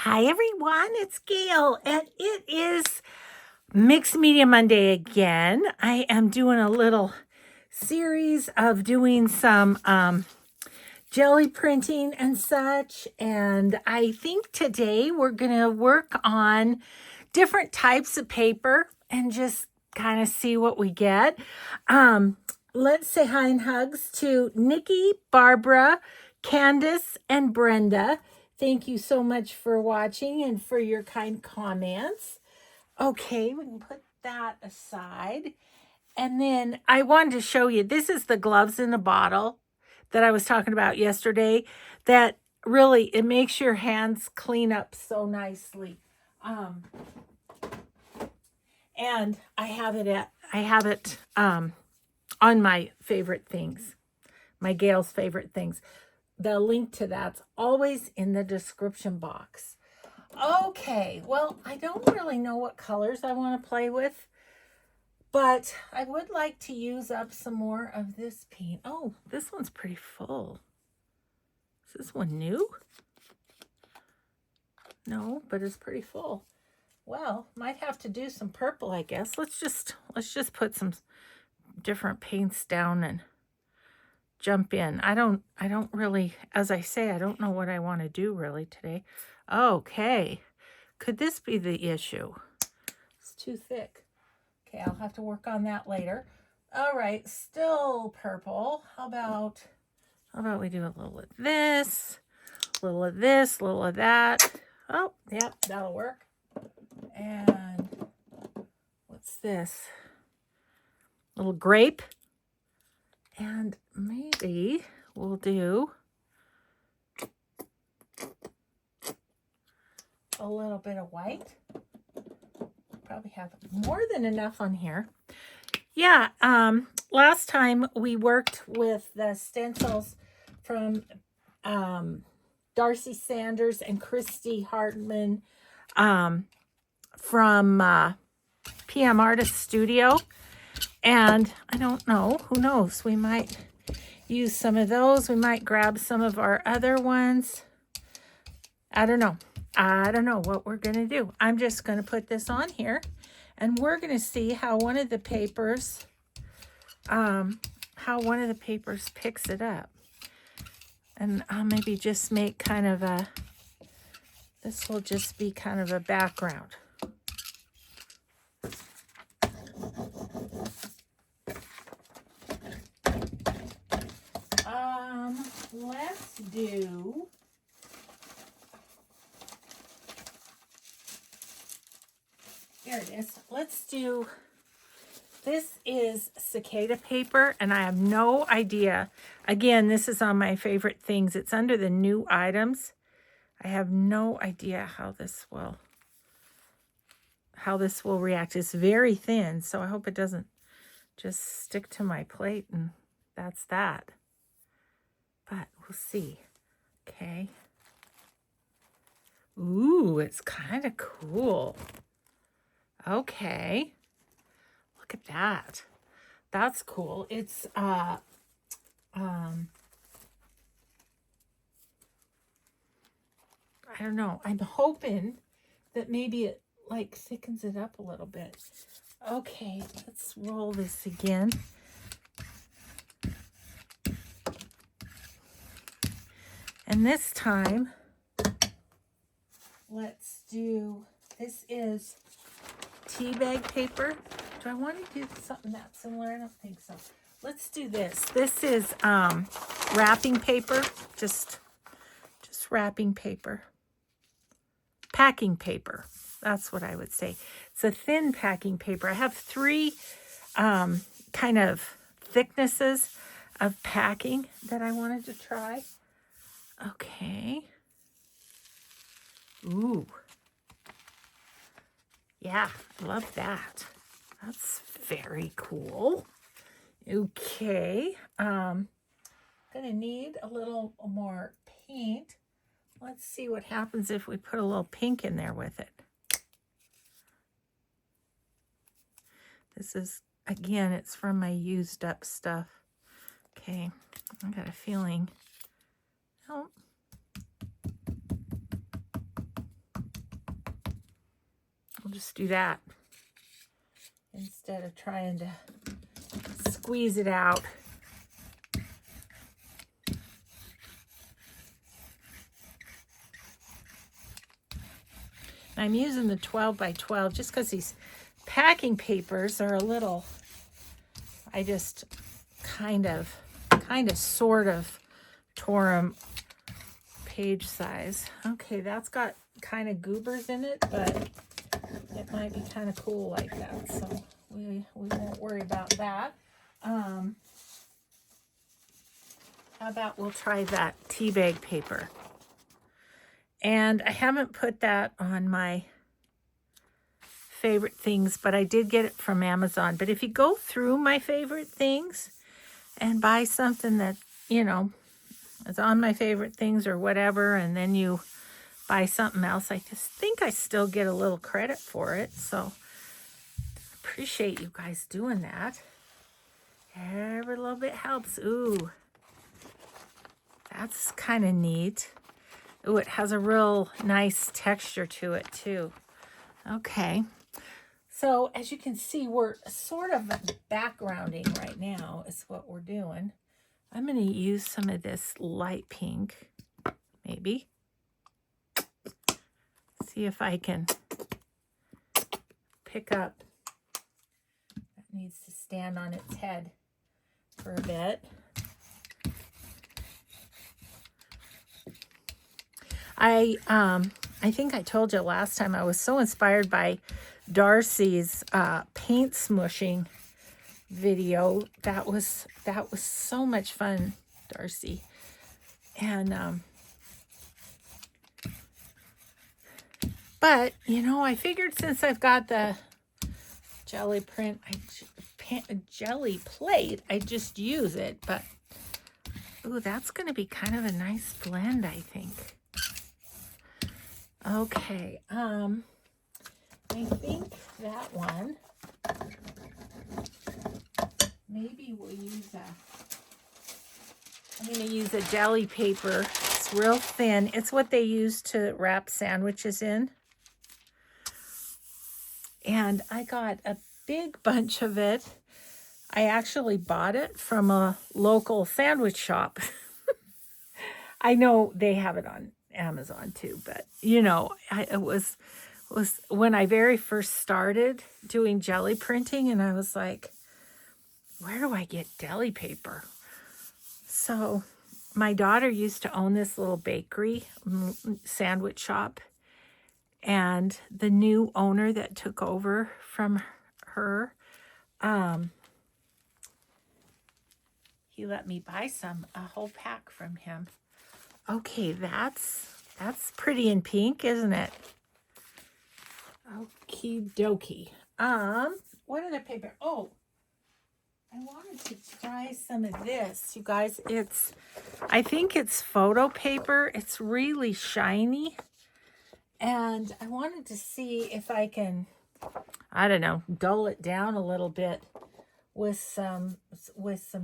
Hi everyone, it's Gail, and it is Mixed Media Monday again. I am doing a little series of doing some jelly printing and such, and I think today we're going to work on different types of paper and just kind of see what we get. Let's say hi and hugs to Nikki, Barbara, Candace, and Brenda. Thank you so much for watching and for your kind comments. Okay, we can put that aside. And then I wanted to show you, this is the gloves in a bottle that I was talking about yesterday, that really, it makes your hands clean up so nicely. And I have it on my favorite things, my Gail's favorite things. The link to that's always in the description box. Okay, well, I don't really know what colors I want to play with, but I would like to use up some more of this paint. Oh, this one's pretty full. Is this one new? No, but it's pretty full. Well, might have to do some purple, I guess. Let's just put some different paints down and jump in. I don't really, as I say, I don't know what I want to do really today. Okay. Could this be the issue? It's too thick. Okay, I'll have to work on that later. All right, still purple. How about we do a little of this, a little of this, a little of that. Oh, yep, that'll work. And what's this? Little grape. And maybe we'll do a little bit of white. Probably have more than enough on here. Yeah, last time we worked with the stencils from Darcy Sanders and Christy Hartman from PM Artist Studio. And I don't know, who knows, we might use some of those. We might grab some of our other ones. I don't know what we're going to do. I'm just going to put this on here, and we're going to see how one of the papers picks it up. And I'll maybe just make kind of a, this will just be kind of a background. Let's do, here it is. Let's do, this is cicada paper, and I have no idea. Again, this is on my favorite things. It's under the new items. I have no idea how this will react. It's very thin, so I hope it doesn't just stick to my plate, and that's that. But we'll see. Okay. Ooh, it's kind of cool. Okay. Look at that. That's cool. It's I don't know. I'm hoping that maybe it like thickens it up a little bit. Okay, let's roll this again. And this time, let's do, this is tea bag paper. Do I want to do something that similar? I don't think so. Let's do this. This is wrapping paper, just wrapping paper. Packing paper. That's what I would say. It's a thin packing paper. I have three kind of thicknesses of packing that I wanted to try. Okay. Ooh. Yeah, love that. That's very cool. Okay. Gonna need a little more paint. Let's see what happens if we put a little pink in there with it. This is, again, it's from my used up stuff. Okay, I got a feeling. Oh. I'll just do that instead of trying to squeeze it out. I'm using the 12 by 12 just because these packing papers are a little, I just kind of sort of tore them page size. Okay, that's got kind of goobers in it, but it might be kind of cool like that, so we won't worry about that. How about we'll try that tea bag paper. And I haven't put that on my favorite things, but I did get it from Amazon. But if you go through my favorite things and buy something that, you know, is on my favorite things or whatever, and then you buy something else, I just think I still get a little credit for it. So appreciate you guys doing that. Every little bit helps. Ooh, that's kind of neat. Ooh, it has a real nice texture to it too. Okay. So as you can see, we're sort of backgrounding right now is what we're doing. I'm going to use some of this light pink, maybe. See if I can pick up. That needs to stand on its head for a bit. I think I told you last time I was so inspired by Darcy's paint smushing video. That was so much fun, Darcy. And but you know, I figured since I've got the jelly jelly plate, I just use it. But ooh, that's going to be kind of a nice blend, I think. Okay, I think that one, maybe we'll use I'm going to use a jelly paper. It's real thin. It's what they use to wrap sandwiches in. And I got a big bunch of it. I actually bought it from a local sandwich shop. I know they have it on Amazon too, but you know, it was when I very first started doing jelly printing, and I was like, where do I get deli paper? So my daughter used to own this little bakery sandwich shop, and the new owner that took over from her, he let me buy a whole pack from him. Okay, that's pretty in pink, isn't it? Okie dokie. What other paper? Oh, I wanted to try some of this, you guys. I think it's photo paper. It's really shiny. And I wanted to see if I can, I don't know, dull it down a little bit with some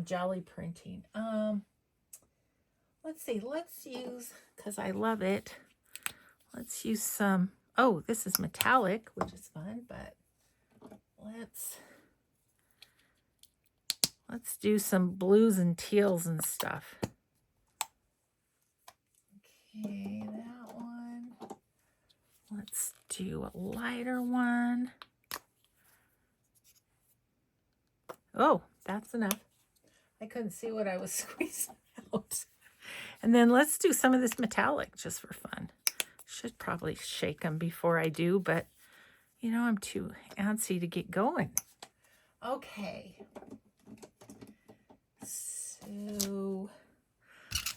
jelly printing. Let's see, let's use, because I love it, let's use some, oh, this is metallic, which is fun, but let's do some blues and teals and stuff. Okay, that one. Let's do a lighter one. Oh, that's enough. I couldn't see what I was squeezing out. And then let's do some of this metallic just for fun. Should probably shake them before I do, but you know, I'm too antsy to get going. Okay. So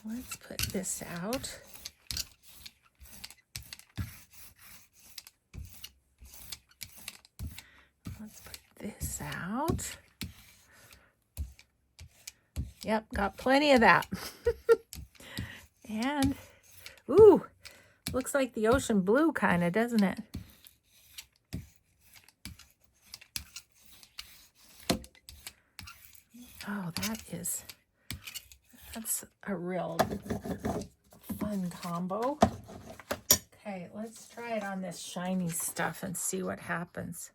let's put this out. Let's put this out. Yep, got plenty of that. And, ooh, looks like the ocean blue kind of, doesn't it? Oh, that's a real fun combo. Okay, let's try it on this shiny stuff and see what happens.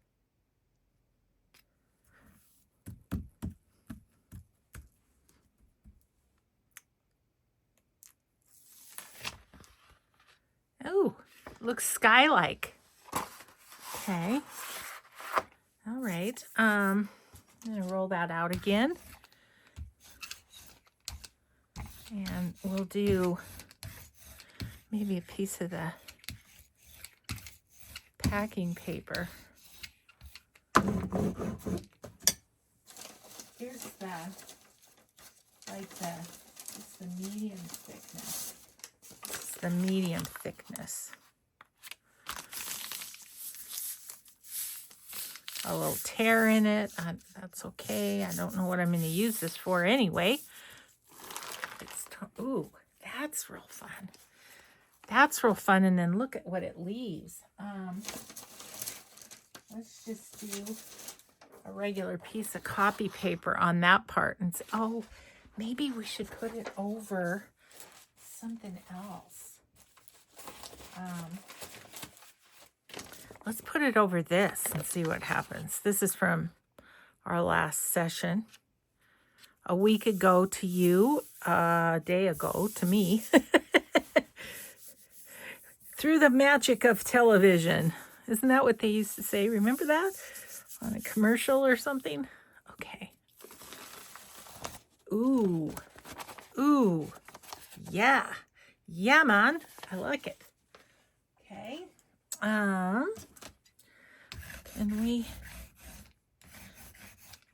Oh, looks sky-like. Okay. All right. I'm gonna roll that out again. And we'll do maybe a piece of the packing paper. Here's it's the medium thickness. It's the medium thickness. A little tear in it. That's okay. I don't know what I'm going to use this for anyway. Ooh, that's real fun. That's real fun. And then look at what it leaves. Let's just do a regular piece of copy paper on that part and say, oh, maybe we should put it over something else. Let's put it over this and see what happens. This is from our last session. A week ago to you, a day ago to me. Through the magic of television. Isn't that what they used to say? Remember that? On a commercial or something? Okay. Ooh. Ooh. Yeah. Yeah, man. I like it. Okay. Can we...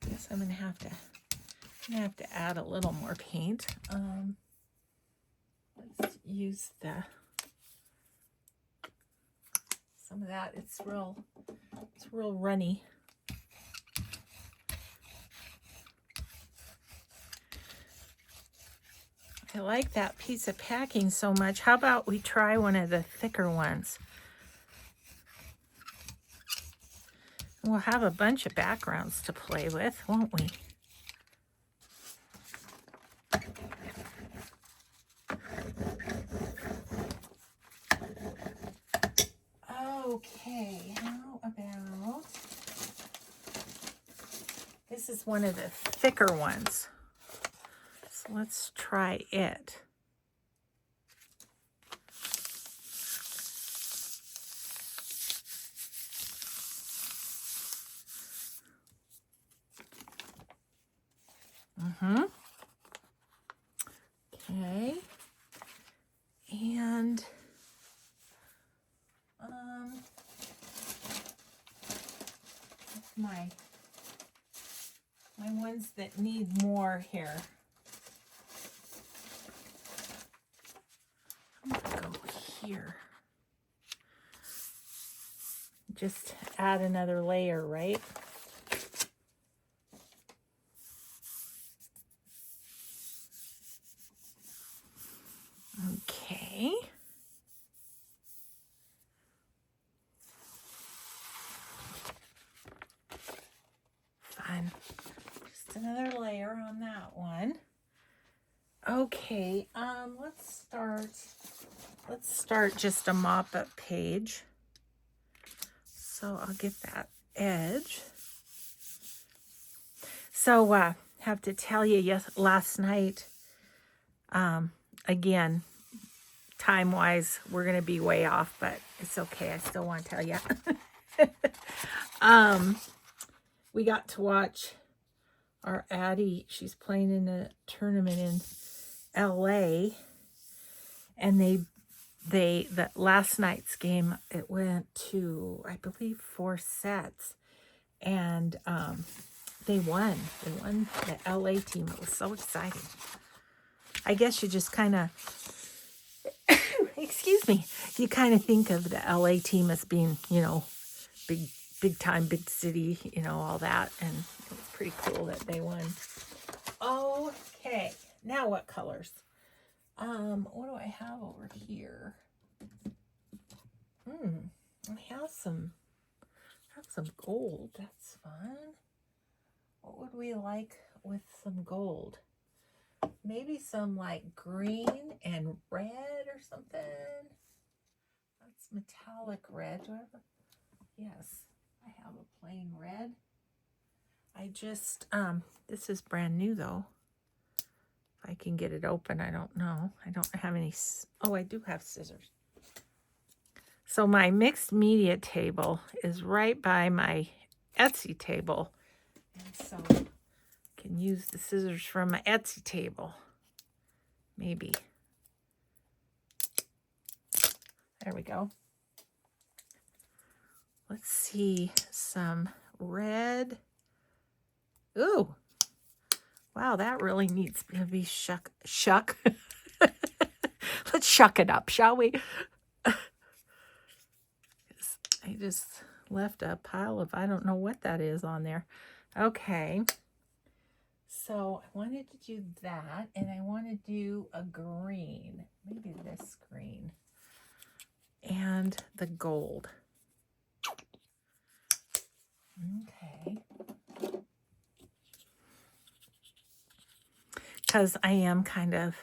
I guess I'm gonna have to add a little more paint. Let's use some of that. It's real runny. I like that piece of packing so much. How about we try one of the thicker ones? We'll have a bunch of backgrounds to play with, won't we? Okay, how about... This is one of the thicker ones. So let's try it. Okay. And my ones that need more here. I'm gonna go here. Just add another layer, right? Okay. Fun. Just another layer on that one. Okay, let's start just a mop-up page. So I'll get that edge. So have to tell you, last night, again, time-wise, we're going to be way off, but it's okay. I still want to tell you. We got to watch our Addie. She's playing in a tournament in LA, and that last night's game, it went to, I believe, 4 sets, and they won. They won the LA team. It was so exciting. I guess you just kind of, excuse me, you kind of think of the LA team as being, you know, big time, big city, you know, all that. And it was pretty cool that they won. Okay, now what colors? What do I have over here? I have some gold. That's fun. What would we like with some gold? Maybe some like green and red or something. That's metallic red. Do I have a, yes, I have a plain red. I just, this is brand new though. If I can get it open, I don't know. I don't have any, oh, I do have scissors. So my mixed media table is right by my Etsy table. And so I can use the scissors from my Etsy table. Maybe. There we go. Let's see, some red. Ooh, wow, that really needs to be shuck. Let's shuck it up, shall we? I just left a pile of, I don't know what that is on there. Okay, so I wanted to do that, and I want to do a green, maybe this green, and the gold. Okay. Because I am kind of,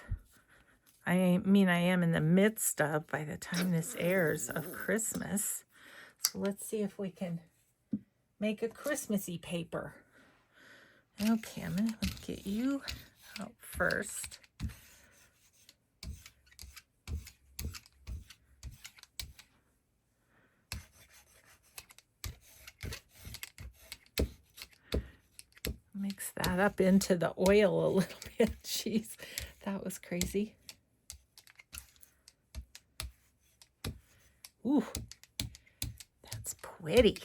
I mean, I am in the midst of, by the time this airs, of Christmas. So let's see if we can make a Christmassy paper. Okay, I'm going to get you out first. Mix that up into the oil a little bit. Jeez, that was crazy. Ooh, that's pretty.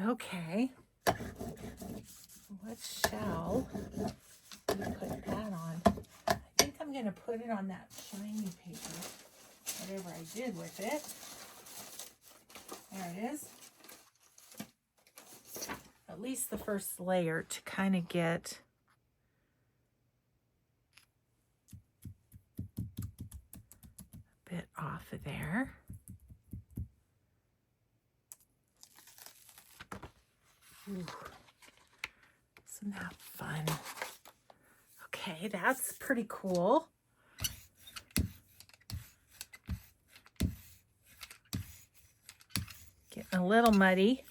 Okay, what shall we put that on? I think I'm going to put it on that shiny paper, whatever I did with it. There it is. At least the first layer to kind of get a bit off of there. Ooh, isn't that fun? Okay, that's pretty cool. Getting a little muddy.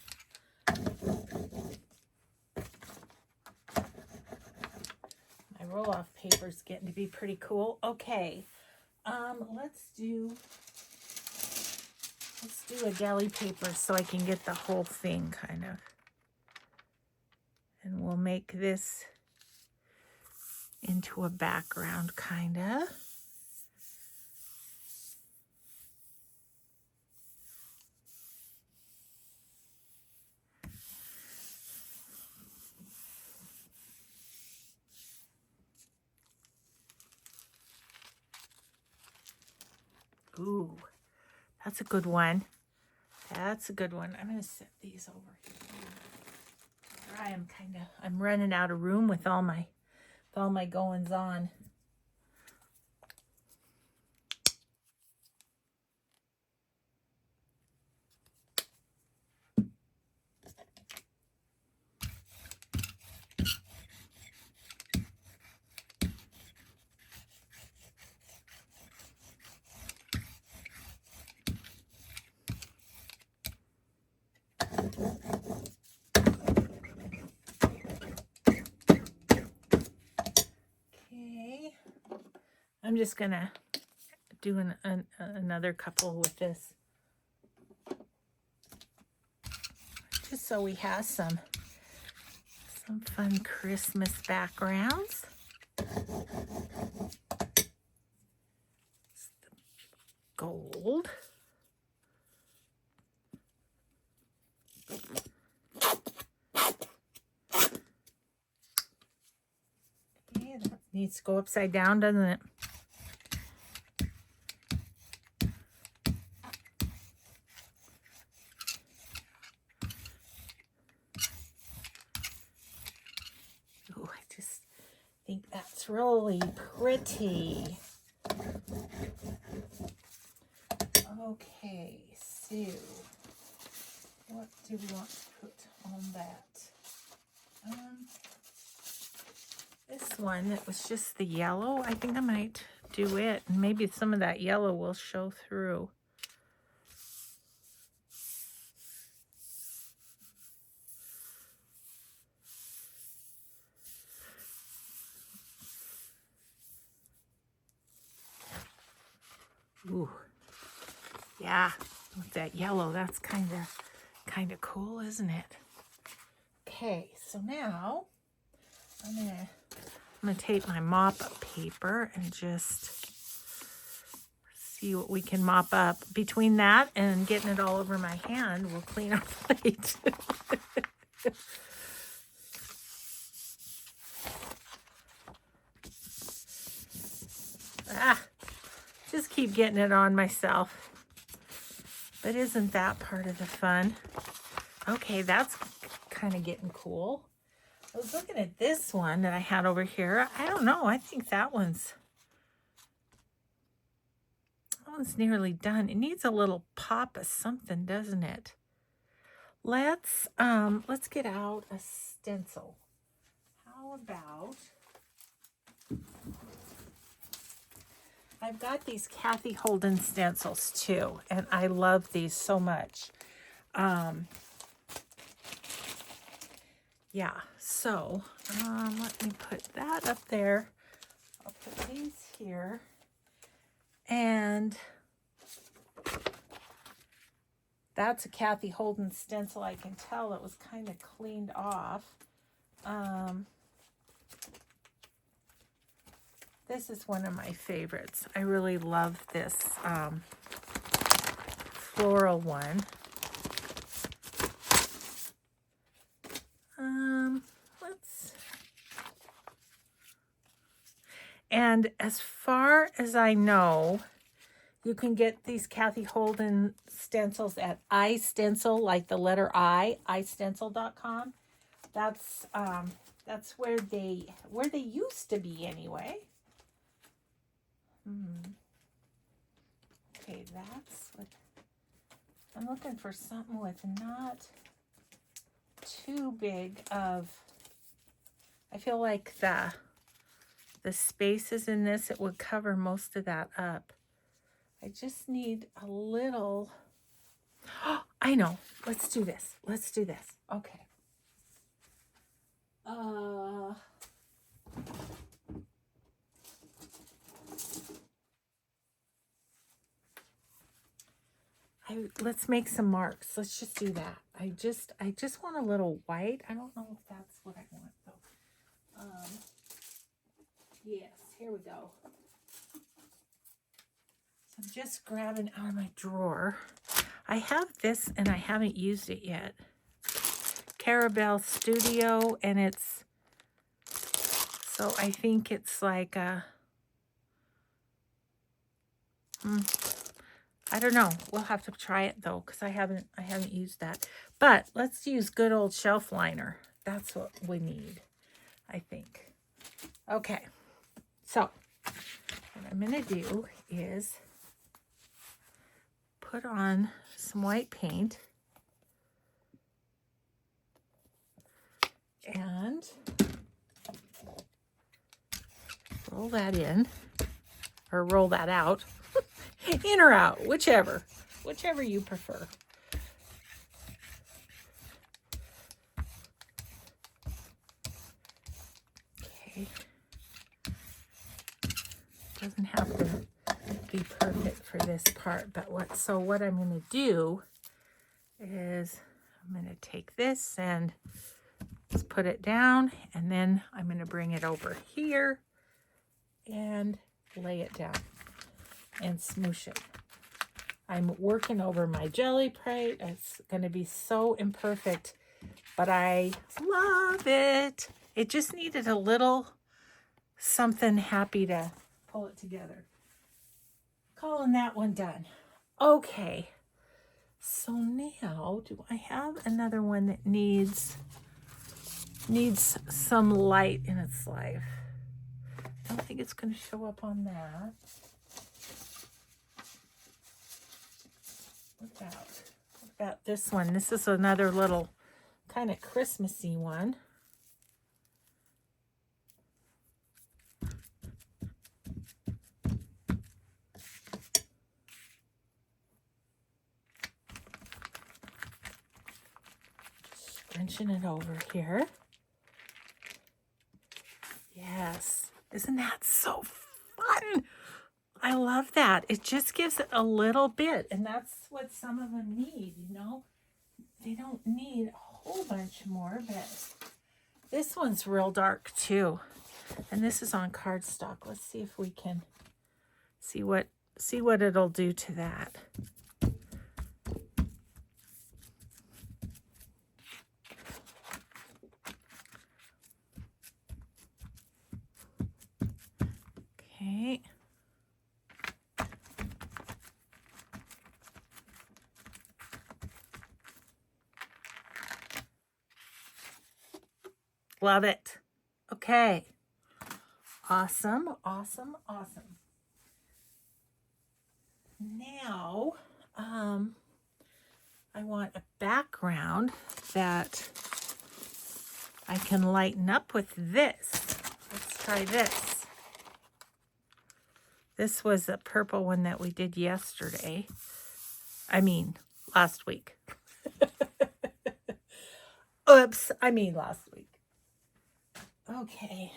My roll-off paper's getting to be pretty cool. Okay, let's do a Gelli paper so I can get the whole thing kind of. And we'll make this into a background kind of. Ooh, that's a good one. That's a good one. I'm going to set these over here. I'm running out of room with all my goings on. Okay, I'm just gonna do another couple with this, just so we have some fun Christmas backgrounds. Gold. Okay, that needs to go upside down, doesn't it? Oh, I just think that's really pretty. Okay, so what do we want to put on that? this one that was just the yellow. I think I might do it, and maybe some of that yellow will show through. Ooh, yeah, with that yellow, that's kind of cool, isn't it? Okay, so now I'm gonna take my mop paper and just see what we can mop up. Between that and getting it all over my hand, we'll clean our plate. Just keep getting it on myself. But isn't that part of the fun? Okay, that's kind of getting cool. I was looking at this one that I had over here. I don't know. I think that one's nearly done. It needs a little pop of something, doesn't it? Let's get out a stencil. How about, I've got these Kathy Holden stencils too, and I love these so much. Yeah, so let me put that up there. I'll put these here. And that's a Kathy Holden stencil. I can tell it was kind of cleaned off. This is one of my favorites. I really love this floral one. And as far as I know, you can get these Kathy Holden stencils at iStencil, like the letter I, iStencil.com. That's where they used to be anyway. Okay, that's what I'm looking for, something with not too big of, I feel like the spaces in this, it would cover most of that up. I just need a little, I know, let's do this. Okay. Let's make some marks. Let's just do that. I just want a little white. I don't know if that's what I want though. Yes, here we go. So I'm just grabbing out of my drawer. I have this and I haven't used it yet. Caramel Studio, and it's, so I think it's like a, I don't know. We'll have to try it though, because I haven't used that. But let's use good old shelf liner. That's what we need, I think. Okay. So what I'm going to do is put on some white paint and roll that in, or roll that out. In or out, whichever you prefer. Okay. Doesn't have to be perfect for this part, but what I'm going to do is I'm going to take this and just put it down, and then I'm going to bring it over here and lay it down and smoosh it. I'm working over my jelly plate. It's going to be so imperfect, but I love it. It just needed a little something happy to pull it together. Calling that one done. Okay, so now do I have another one that needs some light in its life? I don't think it's going to show up on that. What about this one? This is another little kind of Christmassy one. bunching it over here. Yes. Isn't that so fun? I love that. It just gives it a little bit, and that's what some of them need, you know? They don't need a whole bunch more, but this one's real dark too. And this is on cardstock. Let's see if we can see what it'll do to that. Okay. Love it. Okay. Awesome, awesome, awesome. Now, I want a background that I can lighten up with this. Let's try this. This was the purple one that we did yesterday. I mean, last week. Oops, I mean last week. Okay.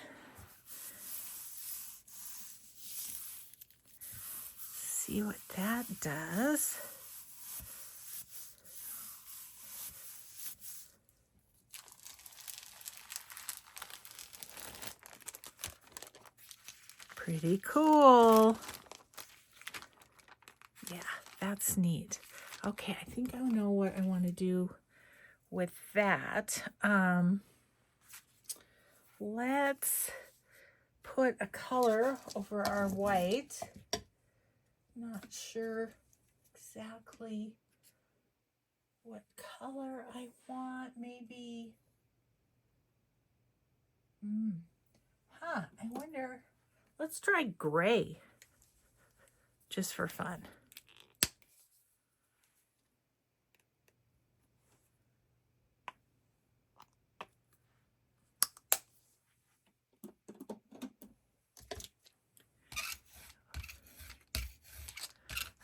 See what that does. Pretty cool. Yeah, that's neat. Okay, I think I know what I want to do with that. Let's put a color over our white. Not sure exactly what color I want. Maybe, I wonder, let's try gray, just for fun.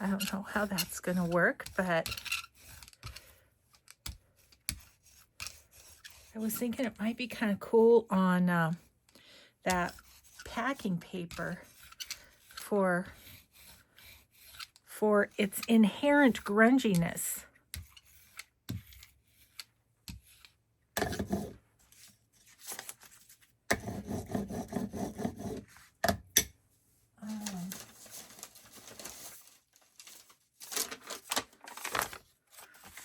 I don't know how that's going to work, but I was thinking it might be kind of cool on that packing paper for its inherent grunginess.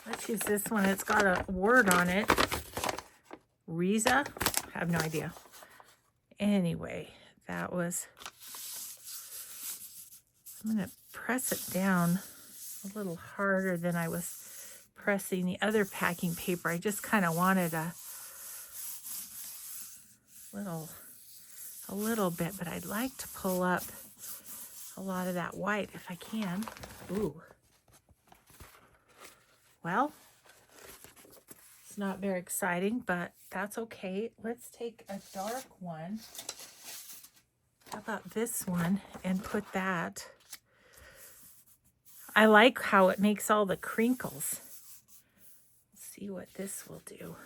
Let's use this one. It's got a word on it. Riza? I have no idea. Anyway, that was... I'm going to press it down a little harder than I was pressing the other packing paper. I just kind of wanted a little bit, but I'd like to pull up a lot of that white if I can. Ooh. Well, it's not very exciting, but that's okay. Let's take a dark one. How about this one and put that? I like how it makes all the crinkles. Let's see what this will do.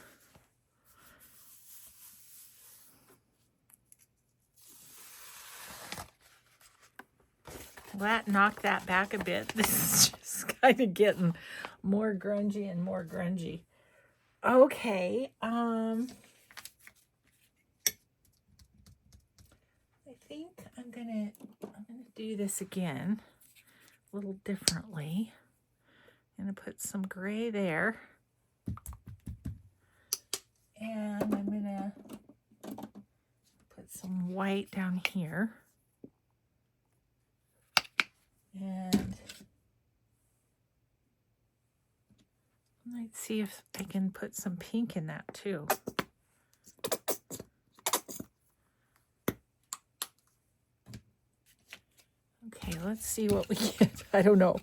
That knocked that back a bit. This is just kind of getting more grungy and more grungy. Okay, I think I'm gonna do this again a little differently. I'm gonna put some gray there, and I'm gonna put some white down here, and let's see if I can put some pink in that too. Okay, let's see what we get. I don't know.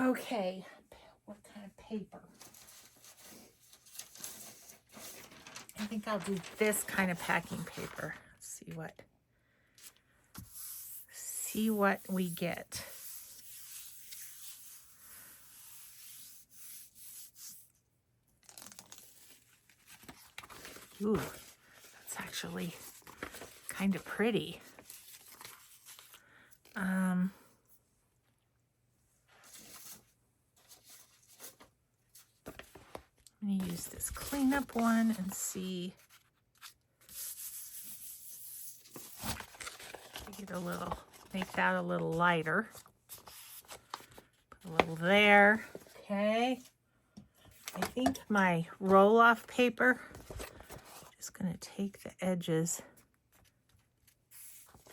Okay, what kind of paper? I think I'll do this kind of packing paper. Let's see what we get. Ooh, that's actually kind of pretty. I'm going to use this cleanup one and see. Get a little, make that a little lighter. Put a little there. Okay. I think my roll-off paper, just going to take the edges,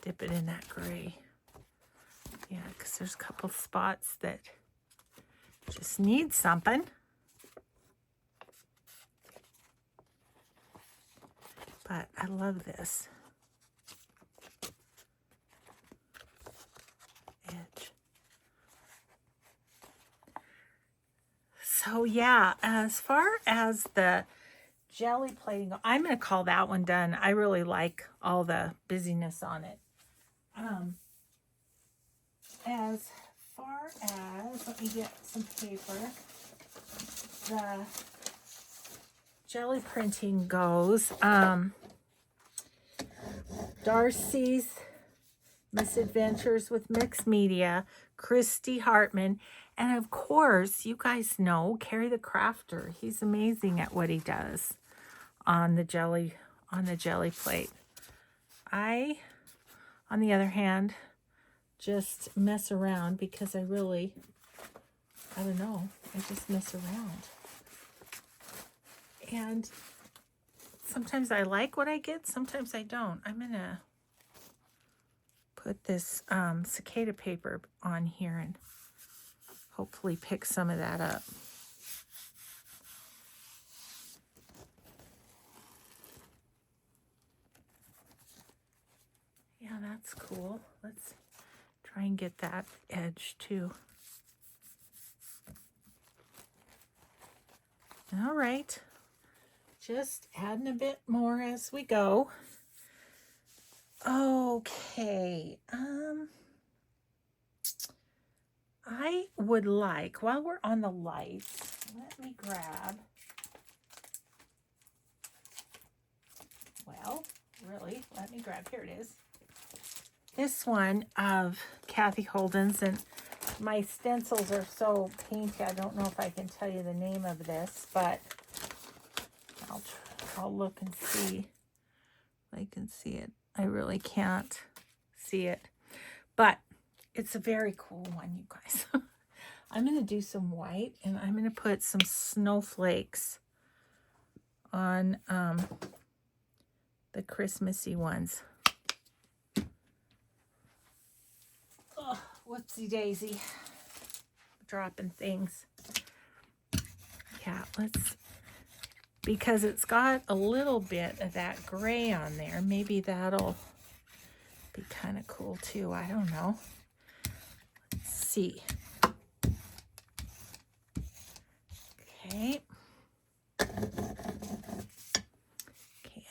dip it in that gray. Yeah, because there's a couple spots that just need something. But I love this edge. So yeah, as far as the jelly plating, I'm going to call that one done. I really like all the busyness on it. As far as, let me get some paper, the jelly printing goes, Darcy's Misadventures with Mixed Media, Christy Hartman, and of course, you guys know Carrie the Crafter. He's amazing at what he does on the jelly plate. I, on the other hand, just mess around because I don't know, I just mess around. And sometimes I like what I get, sometimes I don't. I'm gonna put this cicada paper on here and hopefully pick some of that up. Yeah, that's cool. Let's try and get that edge too. All right, just adding a bit more as we go. Okay, I would like, while we're on the lights, let me grab, here it is. This one of Kathy Holden's, and my stencils are so painty, I don't know if I can tell you the name of this, but I'll look and see if I can see it. I really can't see it, but it's a very cool one, you guys. I'm going to do some white, and I'm going to put some snowflakes on the Christmassy ones. Oh, whoopsie daisy. Dropping things. Yeah, because it's got a little bit of that gray on there. Maybe that'll be kind of cool too. I don't know. Let's see. Okay. Okay,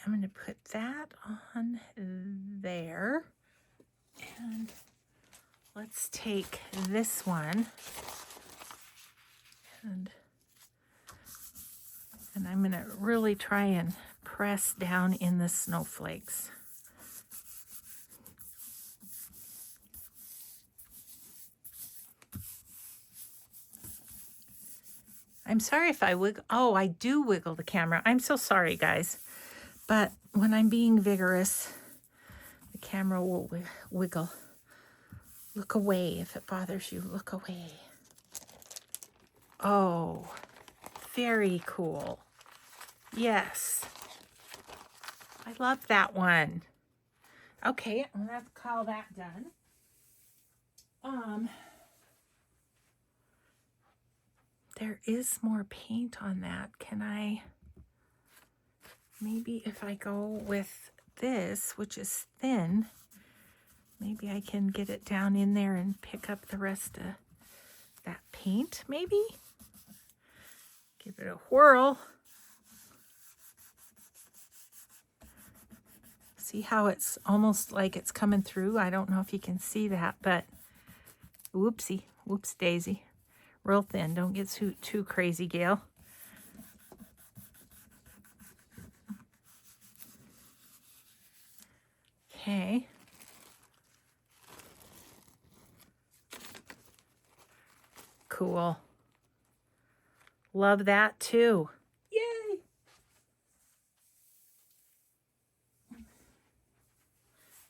I'm going to put that on there. And let's take this one and I'm going to really try and press down in the snowflakes. I'm sorry if I wiggle. Oh, I do wiggle the camera. I'm so sorry, guys. But when I'm being vigorous, the camera will wiggle. Look away if it bothers you. Look away. Oh, very cool. Yes. I love that one. Okay, I'm going to have to call that done. There is more paint on that. Can I, maybe if I go with this, which is thin, maybe I can get it down in there and pick up the rest of that paint. paint, maybe. Give it a whirl. See how it's almost like it's coming through? I don't know if you can see that, but whoopsie, whoops daisy. Real thin, don't get too crazy, Gail. Okay. Cool. Love that too. Yay!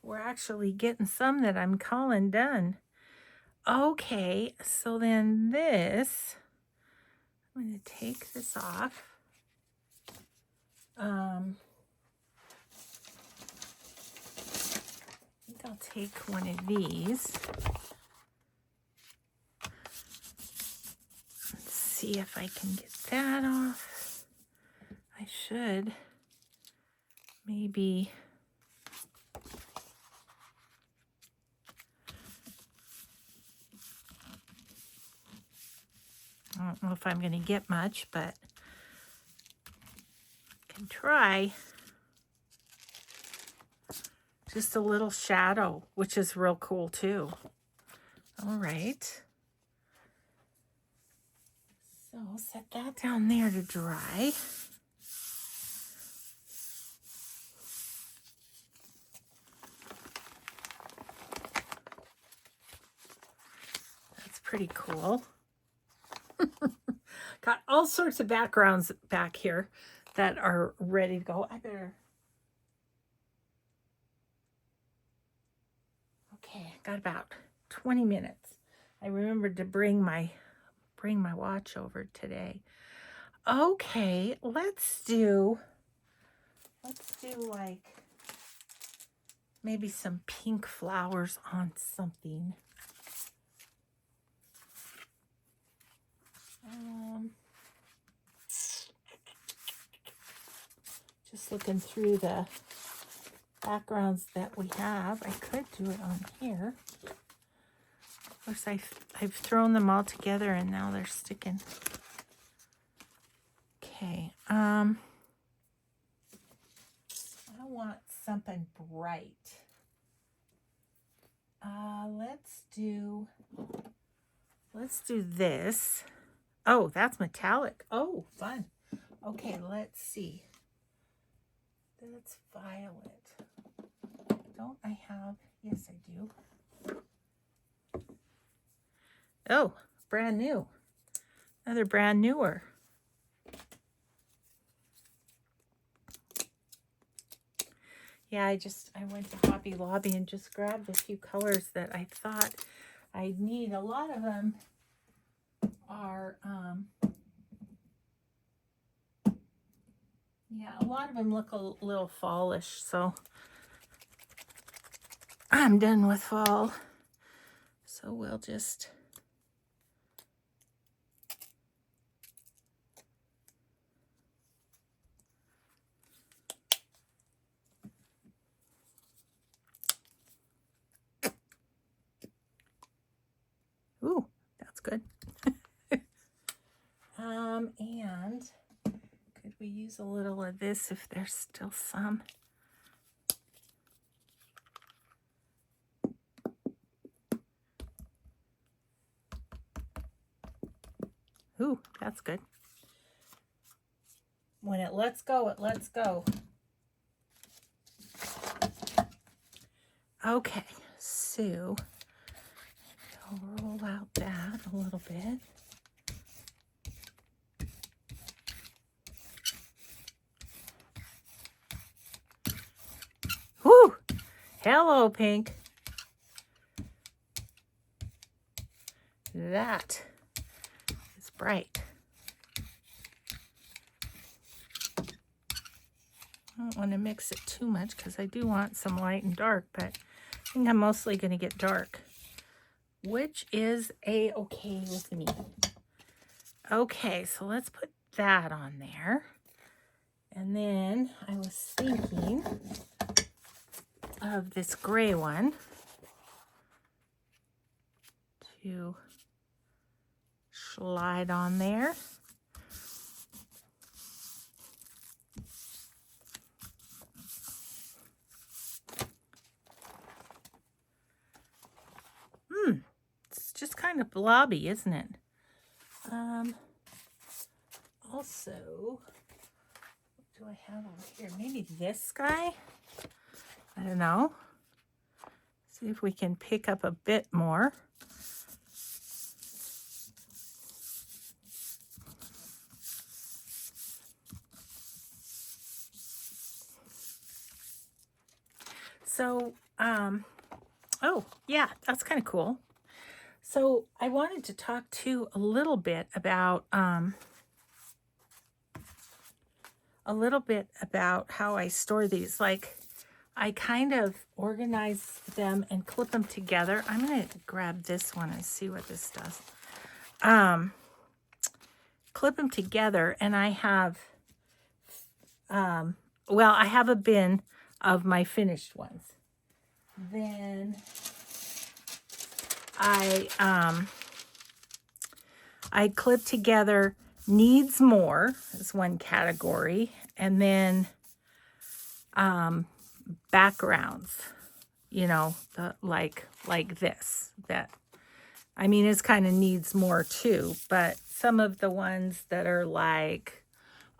We're actually getting some that I'm calling done. Okay, so then this, I'm going to take this off. I think I'll take one of these. Let's see if I can get that off. I should. Maybe. I don't know if I'm going to get much, but I can try. Just a little shadow, which is real cool too. All right. So set that down there to dry. That's pretty cool. Got all sorts of backgrounds back here that are ready to go. I better. Okay, got about 20 minutes. I remembered to bring my watch over today. Okay, let's do like maybe some pink flowers on something. Just looking through the backgrounds that we have. I could do it on here. Of course, I've thrown them all together and now they're sticking. Okay. I want something bright. Let's do this. Oh, that's metallic. Oh, fun. Okay, let's see. That's violet. Don't I have? Yes, I do. Oh, brand new. Another brand newer. Yeah, I went to Hobby Lobby and just grabbed a few colors that I thought I'd need. A lot of them are, yeah, a lot of them look a little fallish, so I'm done with fall. So we'll just ooh, that's good. And could we use a little of this if there's still some? Ooh, that's good. When it lets go, it lets go. Okay, so I'll roll out that a little bit. Whoo! Hello, pink. That is bright. I don't want to mix it too much because I do want some light and dark, but I think I'm mostly going to get dark, which is a-okay with me. Okay, so let's put that on there. And then I was thinking of this gray one to slide on there. It's just kind of blobby, isn't it? Also, what do I have over here? Maybe this guy? I don't know. See if we can pick up a bit more. So, oh, yeah, that's kind of cool. So I wanted to talk too a little bit about how I store these. Like, I kind of organize them and clip them together. I'm going to grab this one and see what this does. Clip them together, and I have, well, I have a bin of my finished ones. Then I clip together needs more is one category, and then backgrounds, you know, like this, that, I mean, it's kind of needs more too, but some of the ones that are like,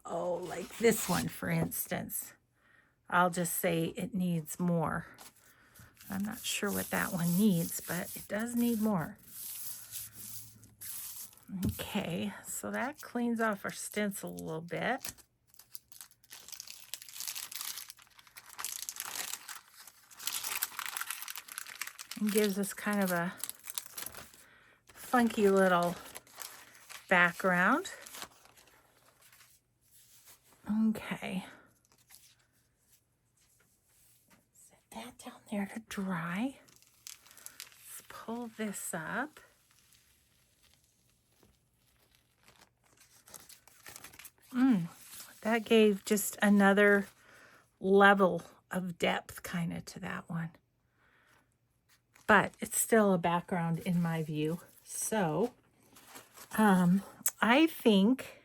oh, like this one, for instance, I'll just say it needs more. I'm not sure what that one needs, but it does need more. Okay, so that cleans off our stencil a little bit. And gives us kind of a funky little background. Okay. Set that down there to dry. Let's pull this up. That gave just another level of depth kind of to that one. But it's still a background in my view. So I think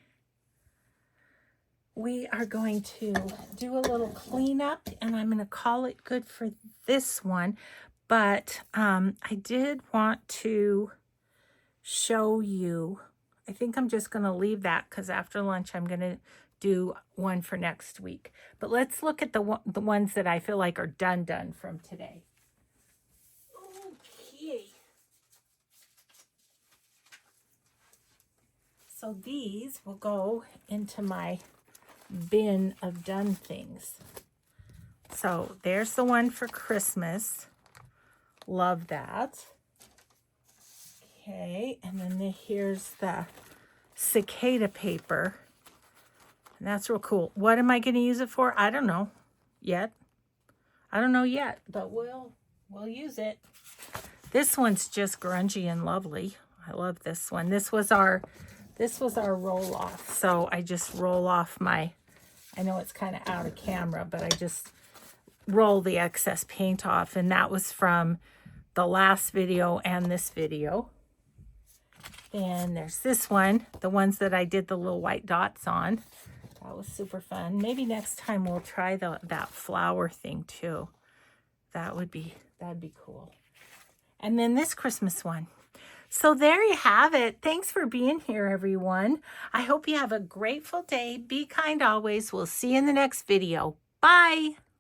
we are going to do a little cleanup, and I'm going to call it good for this one. But I did want to show you, I think I'm just going to leave that because after lunch I'm going to do one for next week. But let's look at the ones that I feel like are done from today. Okay. So these will go into my bin of done things. So there's the one for Christmas. Love that. Okay, and then here's the cicada paper. And that's real cool. What am I going to use it for? I don't know yet. I don't know yet, but we'll use it. This one's just grungy and lovely. I love this one. This was our roll off. So I just roll off my, I know it's kind of out of camera, but I just roll the excess paint off. And that was from the last video and this video. And there's this one, the ones that I did the little white dots on. That was super fun. Maybe next time we'll try that flower thing too. That'd be cool. And then this Christmas one. So there you have it. Thanks for being here, everyone. I hope you have a grateful day. Be kind always. We'll see you in the next video. Bye.